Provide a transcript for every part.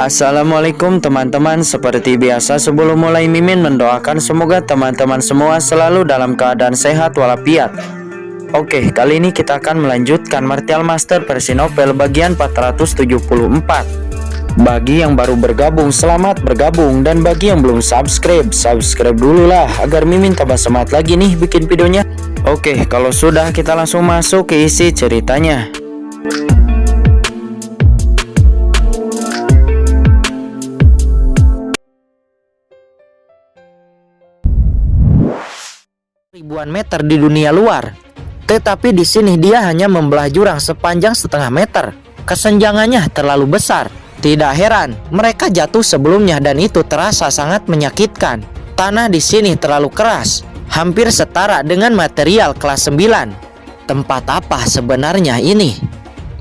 Assalamualaikum teman-teman. Seperti biasa sebelum mulai Mimin mendoakan semoga teman-teman semua selalu dalam keadaan sehat walafiat. Oke, kali ini kita akan melanjutkan Martial Master versi novel bagian 474. Bagi yang baru bergabung, selamat bergabung. Dan bagi yang belum subscribe dulu lah agar Mimin tambah semangat lagi nih bikin videonya. Oke, kalau sudah kita langsung masuk ke isi ceritanya. Ribuan meter di dunia luar, tetapi di sini dia hanya membelah jurang sepanjang setengah meter. Kesenjangannya terlalu besar. Tidak heran mereka jatuh sebelumnya dan itu terasa sangat menyakitkan. Tanah di sini terlalu keras, hampir setara dengan material kelas 9. Tempat apa sebenarnya ini?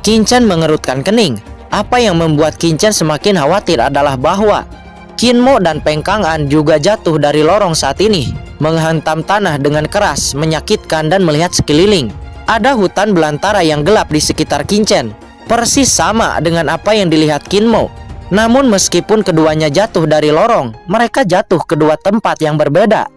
Qin-Chen mengerutkan kening. Apa yang membuat Qin-Chen semakin khawatir adalah bahwa Qin Mo dan Peng Kang-an juga jatuh dari lorong saat ini, menghantam tanah dengan keras, menyakitkan dan melihat sekeliling. Ada hutan belantara yang gelap di sekitar Qin-Chen, persis sama dengan apa yang dilihat Qin Mo. Namun meskipun keduanya jatuh dari lorong, mereka jatuh ke dua tempat yang berbeda.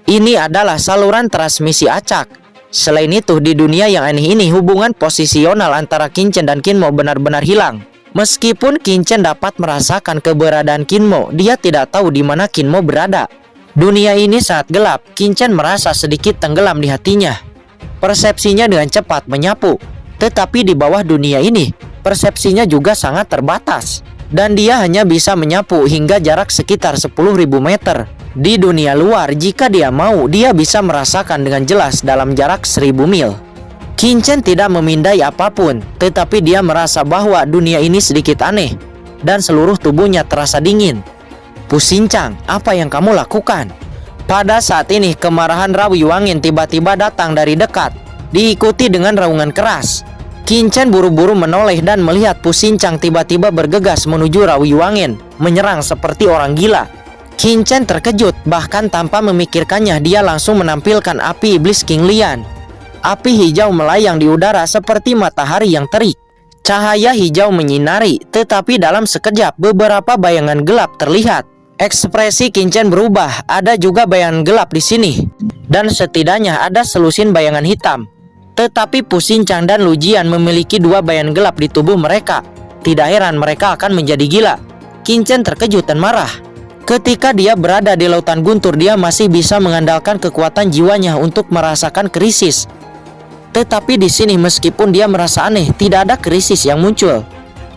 Ini adalah saluran transmisi acak. Selain itu, di dunia yang aneh ini, hubungan posisional antara Qin-Chen dan Qin Mo benar-benar hilang. Meskipun Qin-Chen dapat merasakan keberadaan Qin Mo, dia tidak tahu di mana Qin Mo berada. Dunia ini sangat gelap. Qin-Chen merasa sedikit tenggelam di hatinya. Persepsinya dengan cepat menyapu. Tetapi di bawah dunia ini, persepsinya juga sangat terbatas. Dan dia hanya bisa menyapu hingga jarak sekitar 10.000 meter. Di dunia luar, jika dia mau, dia bisa merasakan dengan jelas dalam jarak 1000 mil. Qin-Chen tidak memindai apapun, tetapi dia merasa bahwa dunia ini sedikit aneh. Dan seluruh tubuhnya terasa dingin. Pusincang, apa yang kamu lakukan? Pada saat ini, kemarahan Rawi Wangin tiba-tiba datang dari dekat, diikuti dengan raungan keras. Qin-Chen buru-buru menoleh dan melihat Pusincang tiba-tiba bergegas menuju Rawi Wangin, menyerang seperti orang gila. Qin-Chen terkejut, bahkan tanpa memikirkannya dia langsung menampilkan api iblis King Lian. Api hijau melayang di udara seperti matahari yang terik. Cahaya hijau menyinari, tetapi dalam sekejap beberapa bayangan gelap terlihat. Ekspresi Qin-Chen berubah, ada juga bayangan gelap di sini. Dan setidaknya ada selusin bayangan hitam. Tetapi Pusincang dan Lu Jian memiliki dua bayangan gelap di tubuh mereka. Tidak heran mereka akan menjadi gila. Qin-Chen terkejut dan marah. Ketika dia berada di lautan guntur, dia masih bisa mengandalkan kekuatan jiwanya untuk merasakan krisis. Tetapi di sini meskipun dia merasa aneh, tidak ada krisis yang muncul.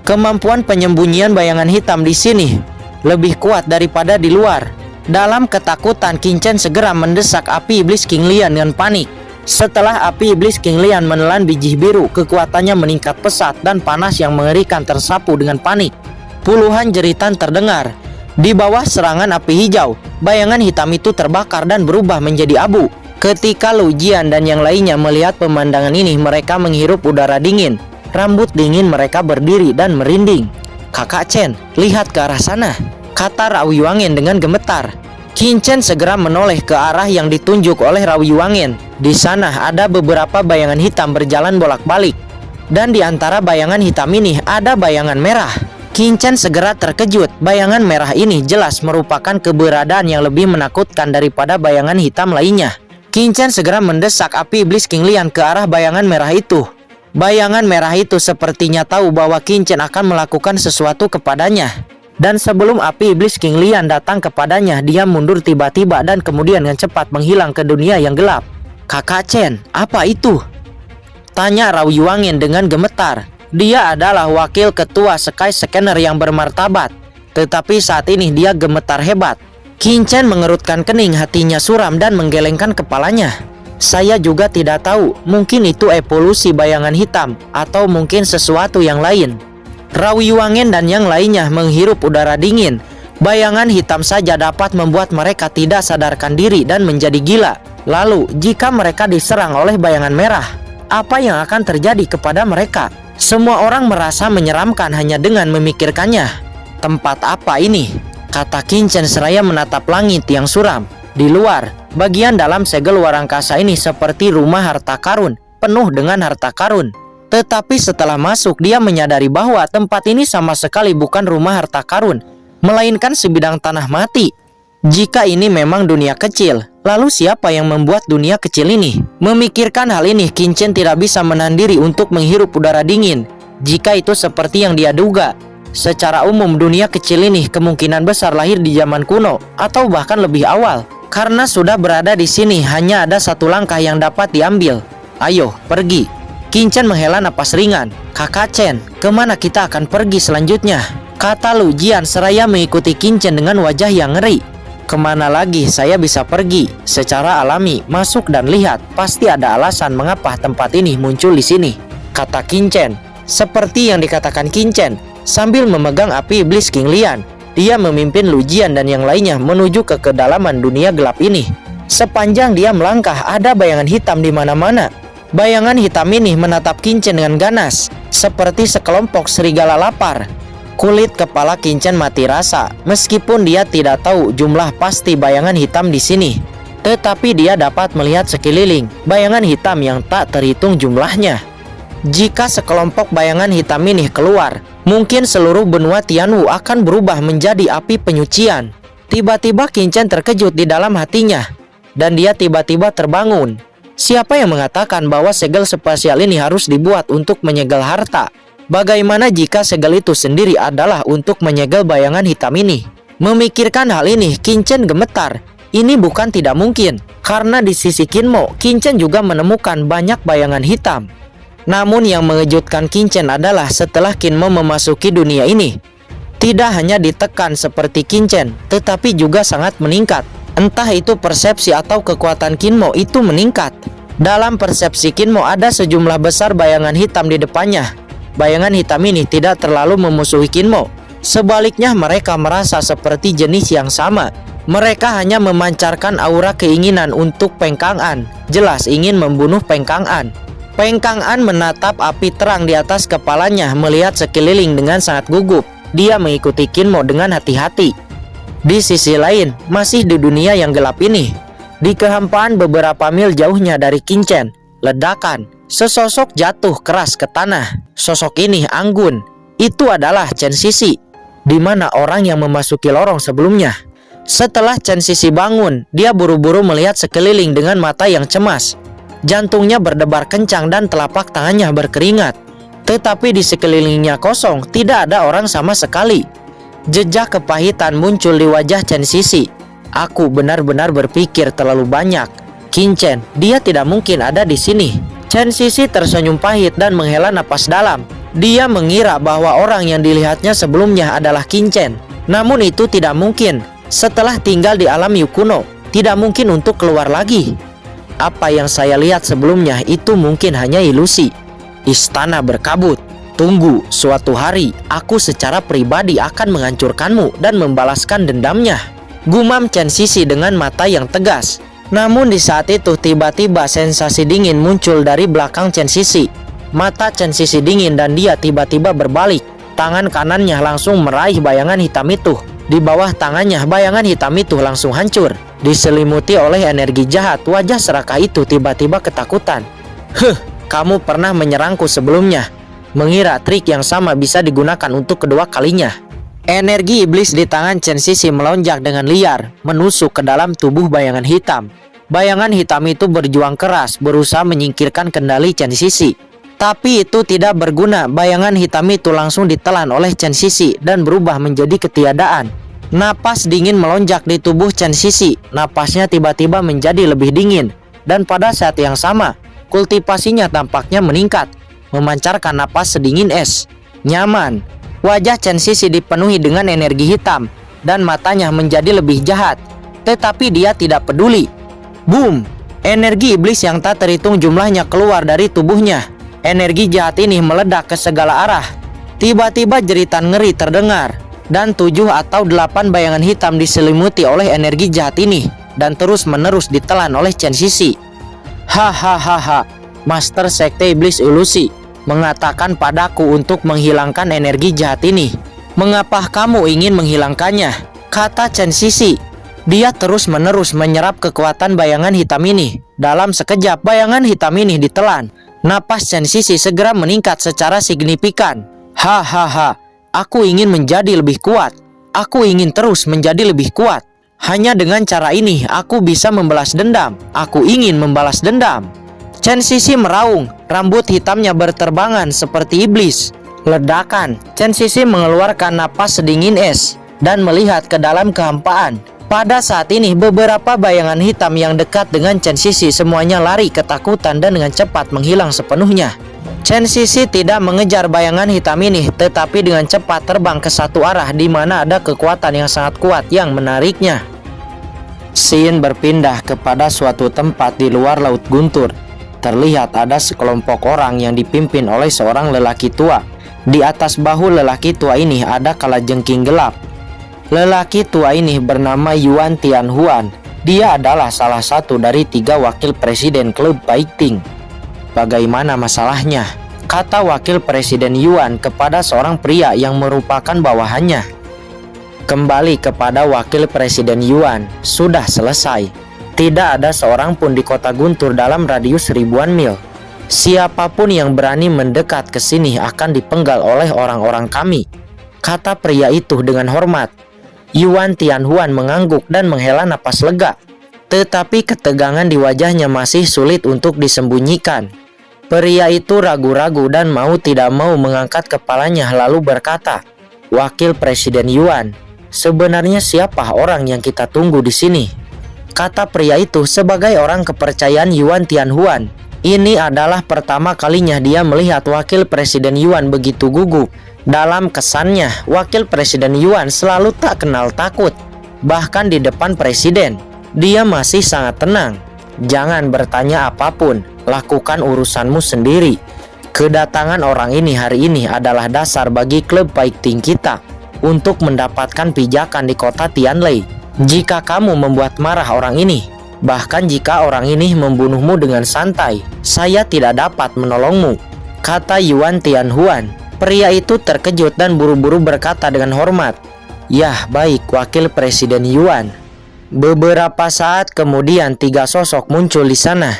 Kemampuan penyembunyian bayangan hitam di sini lebih kuat daripada di luar. Dalam ketakutan, Qin-Chen segera mendesak api iblis King Lian dengan panik. Setelah api iblis King Lian menelan biji biru, kekuatannya meningkat pesat dan panas yang mengerikan tersapu dengan panik. Puluhan jeritan terdengar. Di bawah serangan api hijau, bayangan hitam itu terbakar dan berubah menjadi abu. Ketika Lu Jian dan yang lainnya melihat pemandangan ini, mereka menghirup udara dingin. Rambut dingin mereka berdiri dan merinding. "Kakak Chen, lihat ke arah sana," kata Rawi Wangin dengan gemetar. Qin-Chen segera menoleh ke arah yang ditunjuk oleh Rawi Wangin. Di sana ada beberapa bayangan hitam berjalan bolak-balik. Dan di antara bayangan hitam ini ada bayangan merah. Qin-Chen segera terkejut. Bayangan merah ini jelas merupakan keberadaan yang lebih menakutkan daripada bayangan hitam lainnya. Qin-Chen segera mendesak api iblis King Lian ke arah bayangan merah itu. Bayangan merah itu sepertinya tahu bahwa Qin-Chen akan melakukan sesuatu kepadanya. Dan sebelum api iblis King Lian datang kepadanya, dia mundur tiba-tiba dan kemudian dengan cepat menghilang ke dunia yang gelap. "Kakak Chen, apa itu?" tanya Rawi Wangin dengan gemetar. Dia adalah wakil ketua Sky Scanner yang bermartabat. Tetapi saat ini dia gemetar hebat. Qin-Chen mengerutkan kening, hatinya suram dan menggelengkan kepalanya. "Saya juga tidak tahu, mungkin itu evolusi bayangan hitam, atau mungkin sesuatu yang lain." Rawi Wangin dan yang lainnya menghirup udara dingin. Bayangan hitam saja dapat membuat mereka tidak sadarkan diri dan menjadi gila. Lalu, jika mereka diserang oleh bayangan merah, apa yang akan terjadi kepada mereka? Semua orang merasa menyeramkan hanya dengan memikirkannya. "Tempat apa ini?" kata Qin-Chen seraya menatap langit yang suram. Di luar, bagian dalam segel luar angkasa ini seperti rumah harta karun, penuh dengan harta karun. Tetapi setelah masuk, dia menyadari bahwa tempat ini sama sekali bukan rumah harta karun, melainkan sebidang tanah mati. Jika ini memang dunia kecil, lalu siapa yang membuat dunia kecil ini? Memikirkan hal ini, Qin tidak bisa menahan diri untuk menghirup udara dingin. Jika itu seperti yang dia duga, secara umum dunia kecil ini kemungkinan besar lahir di zaman kuno atau bahkan lebih awal. Karena sudah berada di sini, hanya ada satu langkah yang dapat diambil. Ayo, pergi. Qin menghela napas ringan. Kakak Chen, kemana kita akan pergi selanjutnya? Kata Lu Jian seraya mengikuti Qin dengan wajah yang ngeri. Kemana lagi saya bisa pergi? Secara alami, masuk dan lihat. Pasti ada alasan mengapa tempat ini muncul di sini, kata Qin. Seperti yang dikatakan Qin, sambil memegang api iblis King Lian, dia memimpin Lu Jian dan yang lainnya menuju ke kedalaman dunia gelap ini. Sepanjang dia melangkah, ada bayangan hitam di mana-mana. Bayangan hitam ini menatap Qin dengan ganas, seperti sekelompok serigala lapar. Kulit kepala Qin mati rasa, meskipun dia tidak tahu jumlah pasti bayangan hitam di sini. Tetapi dia dapat melihat sekeliling bayangan hitam yang tak terhitung jumlahnya. Jika sekelompok bayangan hitam ini keluar, mungkin seluruh benua Tianwu akan berubah menjadi api penyucian. Tiba-tiba Qin terkejut di dalam hatinya, dan dia tiba-tiba terbangun. Siapa yang mengatakan bahwa segel spasial ini harus dibuat untuk menyegel harta? Bagaimana jika segel itu sendiri adalah untuk menyegel bayangan hitam ini? Memikirkan hal ini, Qin gemetar. Ini bukan tidak mungkin, karena di sisi Qin Mo, Qin juga menemukan banyak bayangan hitam. Namun yang mengejutkan Qin adalah setelah Qin Mo memasuki dunia ini, tidak hanya ditekan seperti Qin, tetapi juga sangat meningkat. Entah itu persepsi atau kekuatan Qin Mo itu meningkat. Dalam persepsi Qin Mo ada sejumlah besar bayangan hitam di depannya. Bayangan hitam ini tidak terlalu memusuhi Qin Mo. Sebaliknya mereka merasa seperti jenis yang sama. Mereka hanya memancarkan aura keinginan untuk Peng Kang'an. Jelas ingin membunuh Peng Kang'an. Peng Kang'an menatap api terang di atas kepalanya, melihat sekeliling dengan sangat gugup. Dia mengikuti Qin Mo dengan hati-hati. Di sisi lain, masih di dunia yang gelap ini, di kehampaan beberapa mil jauhnya dari Qin, ledakan. Sesosok jatuh keras ke tanah. Sosok ini anggun. Itu adalah Chen Sisi, di mana orang yang memasuki lorong sebelumnya. Setelah Chen Sisi bangun, dia buru-buru melihat sekeliling dengan mata yang cemas. Jantungnya berdebar kencang dan telapak tangannya berkeringat. Tetapi di sekelilingnya kosong, tidak ada orang sama sekali. Jejak kepahitan muncul di wajah Chen Sisi. Aku benar-benar berpikir terlalu banyak. Qin, dia tidak mungkin ada di sini. Chen Sisi tersenyum pahit dan menghela napas dalam. Dia mengira bahwa orang yang dilihatnya sebelumnya adalah Qin. Namun itu tidak mungkin. Setelah tinggal di alam Yu kuno, tidak mungkin untuk keluar lagi. Apa yang saya lihat sebelumnya itu mungkin hanya ilusi. Istana berkabut. Tunggu, suatu hari aku secara pribadi akan menghancurkanmu dan membalaskan dendamnya, gumam Chen Sisi dengan mata yang tegas. Namun di saat itu tiba-tiba sensasi dingin muncul dari belakang Chen Sisi. Mata Chen Sisi dingin dan dia tiba-tiba berbalik. Tangan kanannya langsung meraih bayangan hitam itu. Di bawah tangannya bayangan hitam itu langsung hancur. Diselimuti oleh energi jahat, wajah serakah itu tiba-tiba ketakutan. Kamu pernah menyerangku sebelumnya. Mengira trik yang sama bisa digunakan untuk kedua kalinya. Energi iblis di tangan Chen Sisi melonjak dengan liar, menusuk ke dalam tubuh bayangan hitam. Bayangan hitam itu berjuang keras, berusaha menyingkirkan kendali Chen Sisi. Tapi itu tidak berguna. Bayangan hitam itu langsung ditelan oleh Chen Sisi dan berubah menjadi ketiadaan. Napas dingin melonjak di tubuh Chen Sisi. Napasnya tiba-tiba menjadi lebih dingin. Dan pada saat yang sama, kultivasinya tampaknya meningkat, memancarkan napas sedingin es. Nyaman. Wajah Chen Sisi dipenuhi dengan energi hitam dan matanya menjadi lebih jahat. Tetapi dia tidak peduli. Boom! Energi iblis yang tak terhitung jumlahnya keluar dari tubuhnya. Energi jahat ini meledak ke segala arah. Tiba-tiba jeritan ngeri terdengar, dan 7 atau 8 bayangan hitam diselimuti oleh energi jahat ini dan terus-menerus ditelan oleh Chen Sisi. Hahaha, Master Sekte Iblis Ilusi mengatakan padaku untuk menghilangkan energi jahat ini. Mengapa kamu ingin menghilangkannya? Kata Chen Sisi. Dia terus-menerus menyerap kekuatan bayangan hitam ini. Dalam sekejap bayangan hitam ini ditelan. Napas Chen Sisi segera meningkat secara signifikan. Hahaha, aku ingin menjadi lebih kuat. Aku ingin terus menjadi lebih kuat. Hanya dengan cara ini aku bisa membalas dendam. Aku ingin membalas dendam. Chen Sisi meraung, rambut hitamnya berterbangan seperti iblis. Ledakan, Chen Sisi mengeluarkan napas sedingin es dan melihat ke dalam kehampaan. Pada saat ini beberapa bayangan hitam yang dekat dengan Chen Sisi semuanya lari ketakutan dan dengan cepat menghilang sepenuhnya. Chen Sisi tidak mengejar bayangan hitam ini, tetapi dengan cepat terbang ke satu arah di mana ada kekuatan yang sangat kuat yang menariknya. Scene berpindah kepada suatu tempat di luar Laut Guntur. Terlihat ada sekelompok orang yang dipimpin oleh seorang lelaki tua. Di atas bahu lelaki tua ini ada kalajengking gelap. Lelaki tua ini bernama Yuan Tianhuan. Dia adalah salah satu dari 3 wakil presiden klub fighting. Bagaimana masalahnya? Kata wakil presiden Yuan kepada seorang pria yang merupakan bawahannya. Kembali kepada wakil presiden Yuan, sudah selesai. Tidak ada seorang pun di kota Guntur dalam radius ribuan mil. Siapapun yang berani mendekat ke sini akan dipenggal oleh orang-orang kami, kata pria itu dengan hormat. Yuan Tianhuan mengangguk dan menghela napas lega, tetapi ketegangan di wajahnya masih sulit untuk disembunyikan. Pria itu ragu-ragu dan mau tidak mau mengangkat kepalanya lalu berkata, "Wakil Presiden Yuan, sebenarnya siapa orang yang kita tunggu di sini?" Kata pria itu sebagai orang kepercayaan Yuan Tianhuan. Ini adalah pertama kalinya dia melihat wakil presiden Yuan begitu gugup. Dalam kesannya, wakil presiden Yuan selalu tak kenal takut. Bahkan di depan presiden, dia masih sangat tenang. Jangan bertanya apapun, lakukan urusanmu sendiri. Kedatangan orang ini hari ini adalah dasar bagi klub fighting kita untuk mendapatkan pijakan di kota Tianlei. Jika kamu membuat marah orang ini, bahkan jika orang ini membunuhmu dengan santai, saya tidak dapat menolongmu, kata Yuan Tianhuan. Pria itu terkejut dan buru-buru berkata dengan hormat, "Yah, baik wakil presiden Yuan." Beberapa saat kemudian 3 sosok muncul di sana.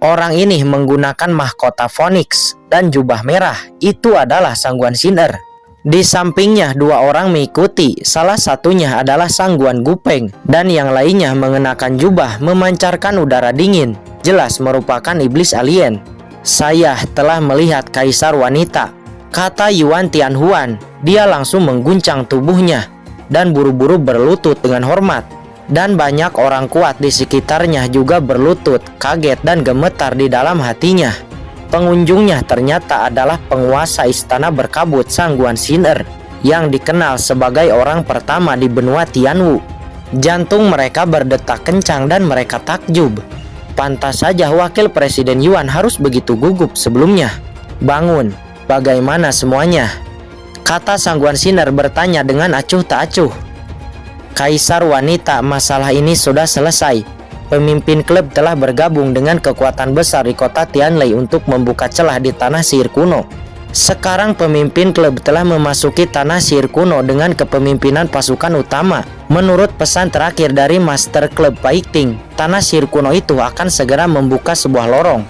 Orang ini menggunakan mahkota Phoenix dan jubah merah. Itu adalah Sangguan Sin'er. Di sampingnya 2 orang mengikuti, salah satunya adalah Sangguan Gupeng dan yang lainnya mengenakan jubah memancarkan udara dingin. Jelas merupakan iblis alien. "Saya telah melihat kaisar wanita," kata Yuan Tianhuan. Dia langsung mengguncang tubuhnya dan buru-buru berlutut dengan hormat. Dan banyak orang kuat di sekitarnya juga berlutut, kaget dan gemetar di dalam hatinya. Pengunjungnya ternyata adalah penguasa istana berkabut Sangguan Sin'er yang dikenal sebagai orang pertama di benua Tianwu. Jantung mereka berdetak kencang dan mereka takjub. Pantas saja wakil presiden Yuan harus begitu gugup sebelumnya. "Bangun, bagaimana semuanya?" kata Sangguan Sin'er bertanya dengan acuh tak acuh. "Kaisar wanita, masalah ini sudah selesai. Pemimpin klub telah bergabung dengan kekuatan besar di kota Tianlei untuk membuka celah di tanah sihir kuno. Sekarang pemimpin klub telah memasuki tanah sihir kuno dengan kepemimpinan pasukan utama. Menurut pesan terakhir dari Master Club Fighting, tanah sihir kuno itu akan segera membuka sebuah lorong.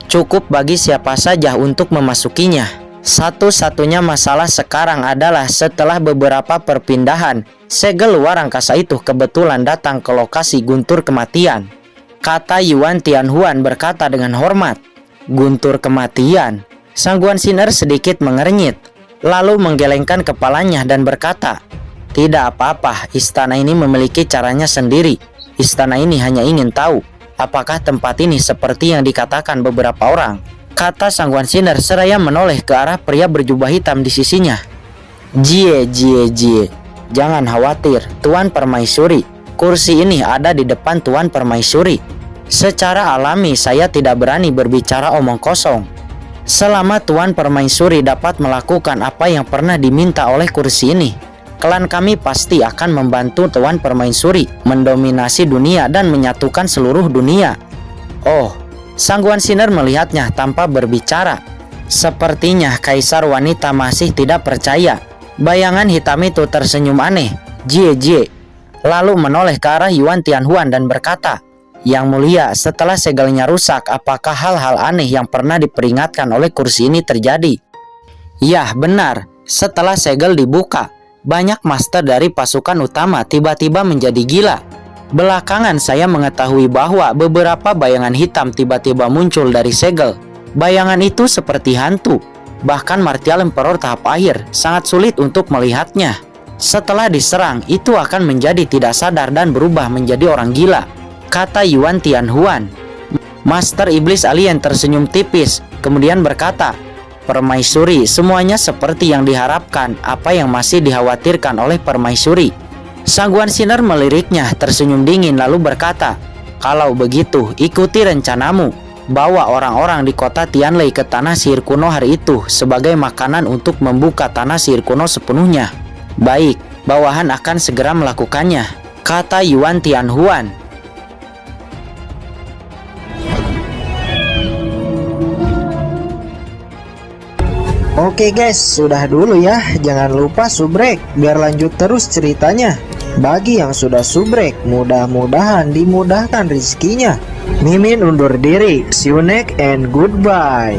Cukup bagi siapa saja untuk memasukinya. Satu-satunya masalah sekarang adalah setelah beberapa perpindahan, segel luar angkasa itu kebetulan datang ke lokasi guntur kematian," kata Yuan Tianhuan berkata dengan hormat. "Guntur kematian?" Sangguan Sin'er sedikit mengernyit, lalu menggelengkan kepalanya dan berkata, "Tidak apa-apa, istana ini memiliki caranya sendiri. Istana ini hanya ingin tahu, apakah tempat ini seperti yang dikatakan beberapa orang," kata Sangguan Sin'er seraya menoleh ke arah pria berjubah hitam di sisinya. Jie, jangan khawatir, Tuan Permaisuri. Kursi ini ada di depan Tuan Permaisuri. Secara alami saya tidak berani berbicara omong kosong. Selama Tuan Permaisuri dapat melakukan apa yang pernah diminta oleh kursi ini, klan kami pasti akan membantu Tuan Permaisuri mendominasi dunia dan menyatukan seluruh dunia." "Oh," Sangguan Sin'er melihatnya tanpa berbicara. Sepertinya kaisar wanita masih tidak percaya. Bayangan hitam itu tersenyum aneh, Jie, lalu menoleh ke arah Yuan Tianhuan dan berkata, Yang mulia, setelah segelnya rusak, apakah hal-hal aneh yang pernah diperingatkan oleh kursi ini terjadi? Yah, benar. Setelah segel dibuka, banyak master dari pasukan utama tiba-tiba menjadi gila. Belakangan saya mengetahui bahwa beberapa bayangan hitam tiba-tiba muncul dari segel. Bayangan itu seperti hantu. Bahkan Martial Emperor tahap akhir sangat sulit untuk melihatnya. Setelah diserang, itu akan menjadi tidak sadar dan berubah menjadi orang gila, kata Yuan Tianhuan. Master Iblis Alien tersenyum tipis, kemudian berkata, "Permaisuri, semuanya seperti yang diharapkan, apa yang masih dikhawatirkan oleh Permaisuri?" Sang Sinar meliriknya, tersenyum dingin lalu berkata, "Kalau begitu, ikuti rencanamu. Bawa orang-orang di kota Tianlei ke tanah sihir kuno hari itu sebagai makanan untuk membuka tanah sihir kuno sepenuhnya." "Baik, bawahan akan segera melakukannya," kata Yuan Tianhuan. Oke guys, sudah dulu ya. Jangan lupa subrek biar lanjut terus ceritanya. Bagi yang sudah subrek, mudah-mudahan dimudahkan rezekinya. Mimin undur diri. See you next and goodbye.